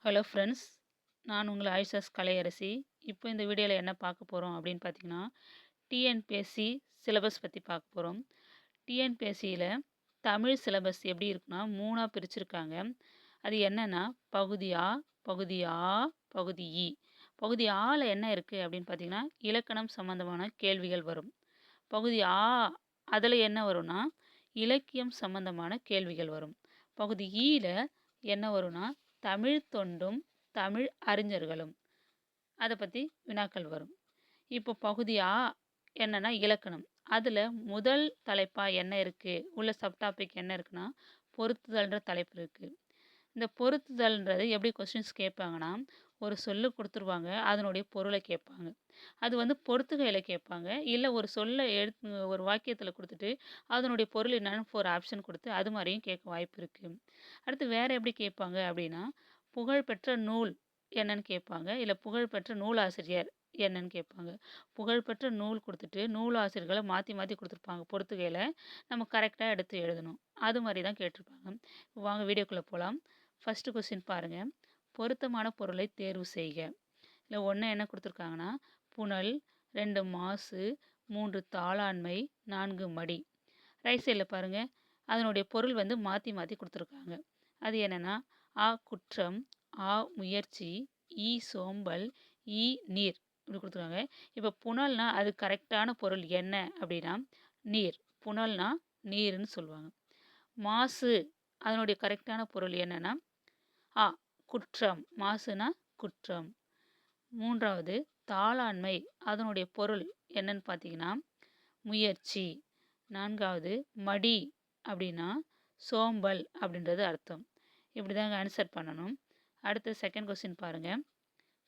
Hello friends. நான் உங்கள் ஆயிஷாஸ் கலையரசி. இப்போ இந்த வீடியோவில் என்ன பார்க்க போகிறோம் அப்படின்னு பார்த்தீங்கன்னா, டிஎன்பிஎஸ்சி சிலபஸ் பற்றி பார்க்க போகிறோம். டிஎன்பிஎஸ்சியில் தமிழ் சிலபஸ் எப்படி இருக்குன்னா 3ஆ பிரிச்சிருக்காங்க. அது என்னென்னா பகுதி ஆ, பகுதி ஆ, பகுதி இ. பகுதி ஆல என்ன இருக்குது அப்படின்னு பார்த்தீங்கன்னா, இலக்கணம் சம்மந்தமான கேள்விகள் வரும். பகுதி ஆ அதில் என்ன வரும்னா, இலக்கியம் சம்மந்தமான கேள்விகள் வரும். பகுதி ஈல என்ன வரும்னா, தமிழ் தொண்டும் தமிழ் அறிஞர்களும் அதை பற்றி வினாக்கள் வரும். இப்போ பகுதி ஆ என்னன்னா இலக்கணம். அதில் முதல் தலைப்பாக என்ன இருக்குது, உள்ள சப்டாபிக் என்ன இருக்குன்னா பொருத்துதல்ன்ற தலைப்பு இருக்குது. இந்த பொருத்துதல்ன்றது எப்படி கொஸ்டின்ஸ் கேட்பாங்கன்னா, ஒரு சொல்லு கொடுத்துருவாங்க, அதனுடைய பொருளை கேட்பாங்க. அது வந்து பொறுத்துகையில் கேட்பாங்க, இல்லை ஒரு சொல்லை ஒரு வாக்கியத்தில் கொடுத்துட்டு அதனுடைய பொருள் என்னன்னு ஒரு ஆப்ஷன் கொடுத்து அது மாதிரியும் கேட்க வாய்ப்பு இருக்குது. அடுத்து வேறு எப்படி கேட்பாங்க அப்படின்னா, புகழ்பெற்ற நூல் என்னன்னு கேட்பாங்க, இல்லை புகழ்பெற்ற நூலாசிரியர் என்னன்னு கேட்பாங்க. புகழ்பெற்ற நூல் கொடுத்துட்டு நூலாசிரியர்களை மாற்றி மாற்றி கொடுத்துருப்பாங்க பொறுத்துகையில், நம்ம கரெக்டாக எடுத்து எழுதணும். அது மாதிரி தான் கேட்டிருப்பாங்க. வாங்க வீடியோக்குள்ளே போகலாம். ஃபஸ்ட்டு கொஸ்டின் பாருங்கள். பொருத்தமான பொருளை தேர்வு செய்க. இல்லை ஒன்று என்ன கொடுத்துருக்காங்கன்னா, புனல், 2 மாசு, 3 தாளாண்மை, 4 மடி. ரைட் சைடில் பாருங்கள், அதனுடைய பொருள் வந்து மாற்றி மாற்றி கொடுத்துருக்காங்க. அது என்னென்னா, ஆ குற்றம், ஆ முயற்சி, ஈ சோம்பல், ஈ நீர் இப்படி கொடுத்துருக்காங்க. இப்போ புனல்னா அது கரெக்டான பொருள் என்ன அப்படின்னா நீர். புனல்னா நீர்னு சொல்லுவாங்க. மாசு அதனுடைய கரெக்டான பொருள் என்னன்னா ஆ குற்றம். மாசுனா குற்றம். 3வது தாளாண்மை, அதனுடைய பொருள் என்னன்னு பார்த்தீங்கன்னா முயற்சி. 4வது மடி அப்படின்னா சோம்பல் அப்படின்றது அர்த்தம். இப்படி தாங்க ஆன்சர் பண்ணணும். அடுத்து செகண்ட் கொஸ்டின் பாருங்கள்.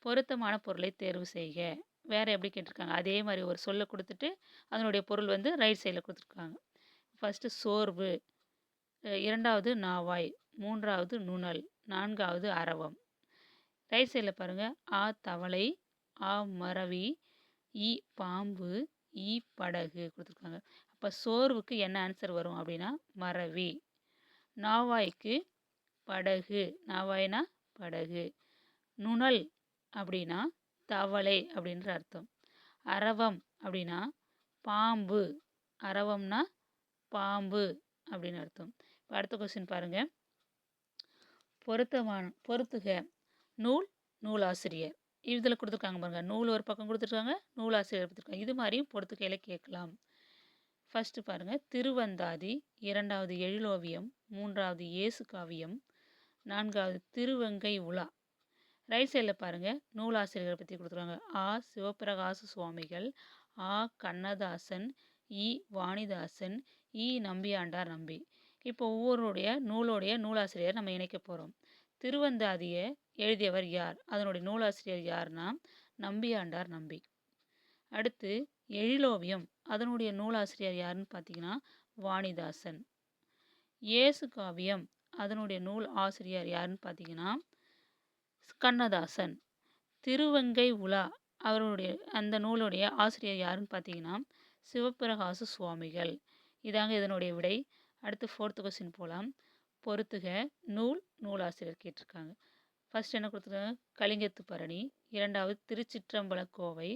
பொருத்தமான பொருளை தேர்வு செய்க. வேறு எப்படி கேட்டிருக்காங்க, அதே மாதிரி ஒரு சொல்லை கொடுத்துட்டு அதனுடைய பொருள் வந்து ரைட் சைடில் கொடுத்துருக்காங்க. ஃபஸ்ட்டு சோர்வு, 2வது நாவாய், 3வது நுணல், 4வது அரவம். ரைட் சைடில் பாருங்கள், ஆ தவளை, ஆ மறவி, ஈ பாம்பு, ஈ படகு கொடுத்துருக்காங்க. அப்போ சோர்வுக்கு என்ன ஆன்சர் வரும் அப்படின்னா மறவி. நாவாய்க்கு படகு, நாவாய்னா படகு. நுணல் அப்படின்னா தவளை அப்படின்ற அர்த்தம். அரவம் அப்படின்னா பாம்பு, அரவம்னா பாம்பு அப்படின்னு அர்த்தம். இப்போ அடுத்த கொஸ்டின் பாருங்கள். பொருத்துக நூல், நூலாசிரியர். இதில் கொடுத்துருக்காங்க பாருங்கள், நூல் ஒரு பக்கம் கொடுத்துருக்காங்க, நூலாசிரியர் கொடுத்துருக்காங்க. இது மாதிரியும் பொறுத்துக்கையில் கேட்கலாம். ஃபஸ்ட்டு பாருங்கள், திருவந்தாதி, 2வது எழிலோவியம், 3வது இயேசு காவியம், 4வது திருவெங்கை உலா. ரைட் சைடில் பாருங்கள், நூலாசிரியரை பற்றி கொடுத்துருக்காங்க. ஆ சிவபிரகாச சுவாமிகள், ஆ கண்ணதாசன், இ வாணிதாசன், இ நம்பியாண்டார் நம்பி. இப்போ ஒவ்வொருடைய நூலோடைய நூலாசிரியர் நம்ம இணைக்க போகிறோம். திருவந்தாதியை எழுதியவர் யார், அதனுடைய நூலாசிரியர் யார்னா நம்பியாண்டார் நம்பி. அடுத்து எழிலோவியம், அதனுடைய நூலாசிரியர் யாருன்னு பார்த்தீங்கன்னா வாணிதாசன். இயேசு காவியம், அதனுடைய நூல் ஆசிரியர் யாருன்னு பார்த்தீங்கன்னா கண்ணதாசன். திருவெங்கை உலா, அவருடைய அந்த நூலுடைய ஆசிரியர் யாருன்னு பார்த்தீங்கன்னா சிவபிரகாச சுவாமிகள். இதாங்க இதனுடைய விடை. அடுத்து 4th கொஸ்டின் போகலாம். பொறுத்துக நூல், நூலாசிரியர் கேட்டிருக்காங்க. ஃபஸ்ட் என்ன கொடுத்துருக்காங்க, கலிங்கத்து பரணி, 2வது திருச்சிற்றம்பலக்கோவை,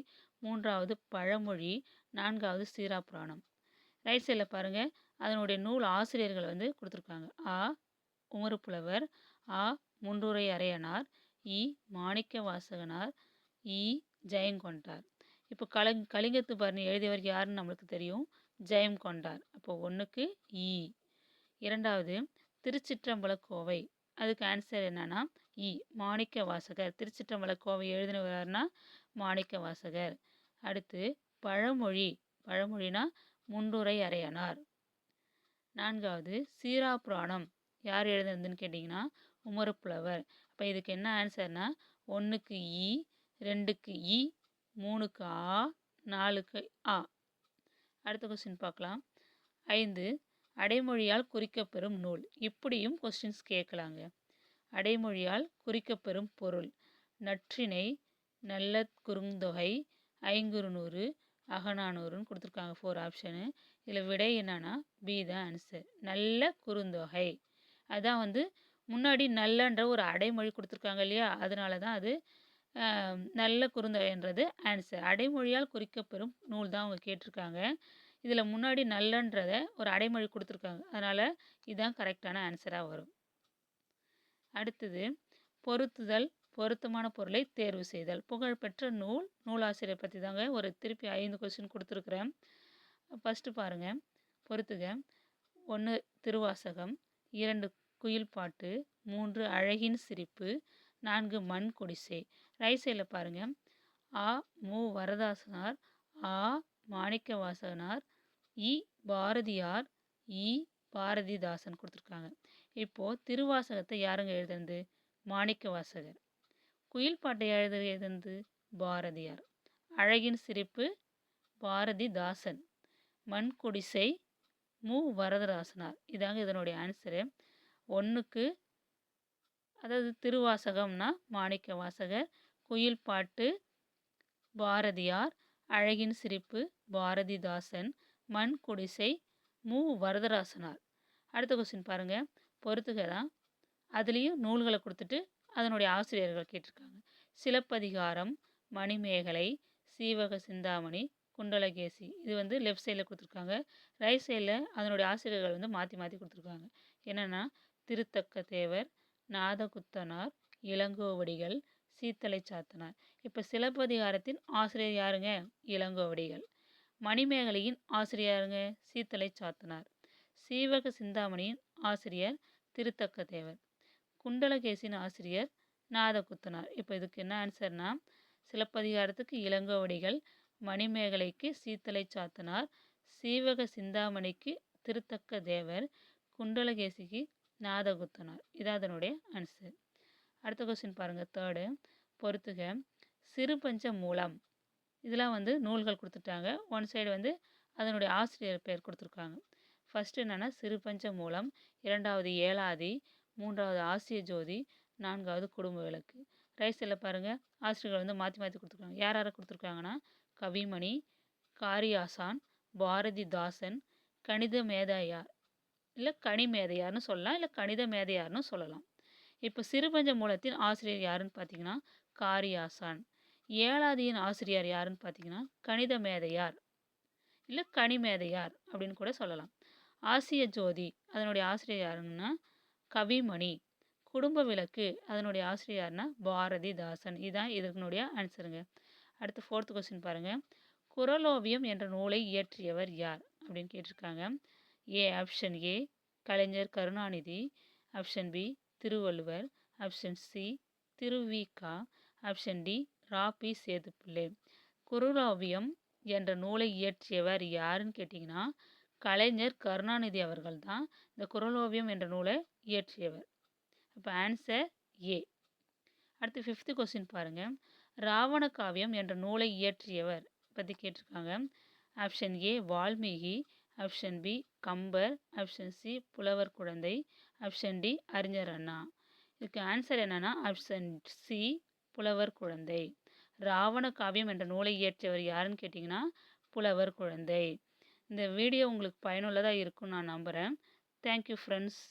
3வது பழமொழி, 4வது சீராப்புராணம். ரைட் சைடில் பாருங்கள், அதனுடைய நூல் ஆசிரியர்கள் வந்து கொடுத்துருக்காங்க. ஆ உமறுப்புலவர், ஆ முன்றுரை அரையனார், இ மாணிக்க வாசகனார், இ ஜெயங்கொண்டார். இப்போ கலிங்கத்து பரணி எழுதியவர் யாருன்னு நம்மளுக்கு தெரியும், ஜெயங்கொண்டார். அப்போ 1க்கு இ. 2வது திருச்சிற்றம்பலக்கோவை, அதுக்கு ஆன்சர் என்னன்னா இ மாணிக்க வாசகர். திருச்சிற்றம்பலக்கோவை எழுதினவர்னா மாணிக்க வாசகர். அடுத்து பழமொழி, பழமொழினா முன்றுரை அரையனார். 4வது சீராப்புராணம் யார் எழுதுனதுன்னு கேட்டிங்கன்னா உமறுப்புலவர். அப்போ இதுக்கு என்ன ஆன்சர்னா 1க்கு இ, 2க்கு இ, 3க்கு ஆ, 4க்கு ஆ. அடுத்த கொஸ்டின் பார்க்கலாம். 5 அடைமொழியால் குறிக்கப்பெறும் நூல். இப்படியும் கொஸ்டின்ஸ் கேட்கலாங்க. அடைமொழியால் குறிக்கப்பெறும் பொருள் நற்றிணை, நல்ல குறுந்தொகை, ஐங்குறுநூறு, அகநானூறுன்னு கொடுத்துருக்காங்க 4 ஆப்ஷனு. இதில் விடை என்னன்னா பி தான் ஆன்சர், நல்ல குறுந்தொகை. அதான் வந்து முன்னாடி நல்லன்ற ஒரு அடைமொழி கொடுத்துருக்காங்க இல்லையா? அதனால தான் அது நல்ல குறுந்தொகைன்றது ஆன்சர். அடைமொழியால் குறிக்கப்பெறும் நூல் தான் அவங்க கேட்டிருக்காங்க. இதில முன்னாடி நல்லன்றத ஒரு அடைமொழி கொடுத்துருக்காங்க. அதனால இதுதான் கரெக்டான ஆன்சரா வரும். அடுத்தது பொருத்துதல், பொருத்தமான பொருளை தேர்வு செய்தல். புகழ்பெற்ற நூல், நூலாசிரியர் பத்தி தாங்க ஒரு திருப்பி 5 கொஸ்டின் குடுத்துருக்குறேன். ஃபர்ஸ்ட்டு பாருங்க. பொறுத்துக. 1 திருவாசகம், 2 குயில் பாட்டு, 3 அழகின் சிரிப்பு, 4 மண் குடிசை. ரைட் சைட்ல பாருங்க. ஆ மு வரதாசனார், ஆ மாணிக்கவாசகனார், இ பாரதியார், இ பாரதிதாசன் குடுத்துருக்காங்க. இப்போ திருவாசகத்தை யாருங்க எழுதுனது? மாணிக்கவாசகர். குயில் பாட்டை எழுதுனது பாரதியார். அழகின் சிரிப்பு பாரதிதாசன். மண் குடிசை மு வரதராசனார். இதாங்க இதனுடைய ஆன்சரு. 1க்கு அதாவது திருவாசகம்னா மாணிக்கவாசகர், குயில் பாட்டு பாரதியார், அழகின் சிரிப்பு பாரதிதாசன், மண் குடிசை மு வரதராசனார். அடுத்த கொஸ்டின் பாருங்க. பொறுத்துக தான். அதுலேயும் நூல்களை கொடுத்துட்டு அதனுடைய ஆசிரியர்கள் கேட்டிருக்காங்க. சிலப்பதிகாரம், மணிமேகலை, சீவக சிந்தாமணி, குண்டலகேசி. இது வந்து லெஃப்ட் சைடில் கொடுத்துருக்காங்க. ரைட் சைடில் அதனுடைய ஆசிரியர்கள் வந்து மாற்றி மாற்றி கொடுத்துருக்காங்க. என்னென்னா திருத்தக்க தேவர், நாதகுத்தனார், இளங்கோவடிகள், சீத்தலை சாத்தனார். இப்போ சிலப்பதிகாரத்தின் ஆசிரியர் யாருங்க? இளங்கோவடிகள். மணிமேகலையின் ஆசிரியர் யாருங்க? சீத்தலை சாத்தனார். சீவக சிந்தாமணியின் ஆசிரியர் திருத்தக்க தேவர். குண்டலகேசின் ஆசிரியர் நாதகுத்தனார். இப்போ இதுக்கு என்ன ஆன்சர்னா சிலப்பதிகாரத்துக்கு இளங்கோவடிகள், மணிமேகலைக்கு சீத்தலை சாத்தனார், சீவக சிந்தாமணிக்கு திருத்தக்க தேவர், குண்டலகேசிக்கு நாதகுத்தனார். இதான் அதனுடைய ஆன்சர். அடுத்த கொஸ்டின் பாருங்கள். தேர்டு பொறுத்துக. சிறுபஞ்ச மூலம். இதெல்லாம் வந்து நூல்கள் கொடுத்துட்டாங்க. ஒன் சைடு வந்து அதனுடைய ஆசிரியர் பெயர் கொடுத்துருக்காங்க. ஃபஸ்ட்டு என்னென்னா சிறுபஞ்ச மூலம், 2வது ஏலாதி, 3வது ஆசிய ஜோதி, 4வது குடும்ப விளக்கு. ரைட் சைடில் பாருங்கள். ஆசிரியர்கள் வந்து மாற்றி மாற்றி கொடுத்துருக்காங்க. யார் யாரை கொடுத்துருக்காங்கன்னா கவிமணி, காரியாசான், பாரதிதாசன், கணித மேதையார் இல்லை கனிமேதையார்னு சொல்லலாம், இல்லை கணித மேதையார்னு சொல்லலாம். இப்போ சிறுபஞ்ச மூலத்தின் ஆசிரியர் யாருன்னு பார்த்தீங்கன்னா காரியாசான். ஏலாதியின் ஆசிரியர் யாருன்னு பார்த்தீங்கன்னா கணித மேதையார் இல்லை கனிமேதையார் அப்படின்னு கூட சொல்லலாம். ஆசிய ஜோதி அதனுடைய ஆசிரியர் யாருன்னா கவிமணி. குடும்ப விளக்கு அதனுடைய ஆசிரியர் யாருன்னா பாரதிதாசன். இதுதான் இதனுடைய ஆன்சருங்க. அடுத்து 4th கொஸ்டின் பாருங்கள். குறளோவியம் என்ற நூலை இயற்றியவர் யார் அப்படின்னு கேட்டிருக்காங்க. Option A Kalaignar Karunanidhi, option B Thiruvalluvar, option C Thiruvika, option D Ra Pi Sethu Pillai. Kuraloviyam என்ற நூலை இயற்றியவர் யாருன்னு கேட்டிங்கன்னா கலைஞர் கருணாநிதி அவர்கள் தான் இந்த குறளோவியம் என்ற நூலை இயற்றியவர். இப்போ ஆன்சர் ஏ. அடுத்து 5th கொஸ்டின் பாருங்கள். ராவண காவியம் என்ற நூலை இயற்றியவர் பற்றி கேட்டிருக்காங்க. Option A Valmiki, option B Kambar, option C Pulavar Kuzhandai, option D அறிஞர் அண்ணா. இதுக்கு ஆன்சர் என்னன்னா ஆப்ஷன் சி புலவர் குழந்தை. ராவண காவியம் என்ற நூலை இயற்றியவர் யாருன்னு கேட்டிங்கன்னா புலவர் குழந்தை. இந்த வீடியோ உங்களுக்கு பயனுள்ளதாக இருக்கும்னு நான் நம்புகிறேன். Thank you friends.